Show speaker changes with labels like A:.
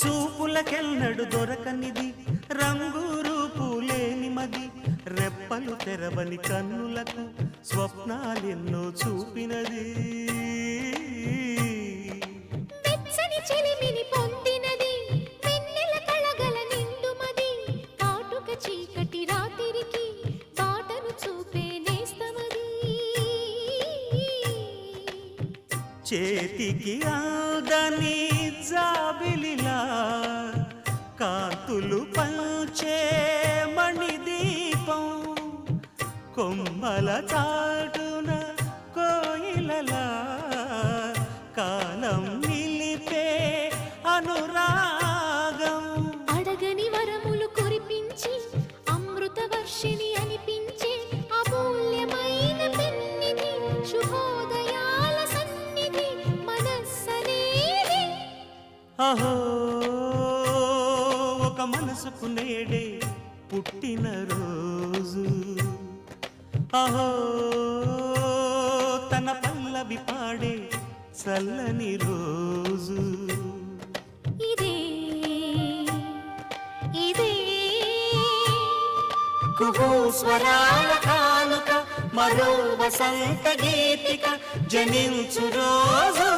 A: చూపులకెన్నడు దొరకనిది రంగు రూపు లేని మది రెప్పలు తెరవని కన్నులకు స్వప్నాలెన్నో చూపినది
B: వెచ్చని చెలిమిని పొందినది వెన్నెల కళగల నిండుమది కాటుక చీకటి రాత్రికి బాటను చూపే నేస్తమది
A: చేతికి ఆదని జాబిలిలా కాంతులు పంచే మణిదీపం కొమ్మల చాటున కోయిలలా కాలం నిలిపే అనురాగం
B: అడగని వరములు కురిపించి అమృత వర్షిణి అనిపించే అమూల్యమైన పెన్నిధి శుభోదయాల సన్నిధి మనస్సనేది
A: అహో ఒక మనసుకు నేడే పుట్టిన రోజు అహో తన పల్లవి పాడే చల్లని రోజు
B: ఇదే ఇదే
A: కుహూ స్వరాల కానుక మరో వసంత గీతిక జనించు రోజు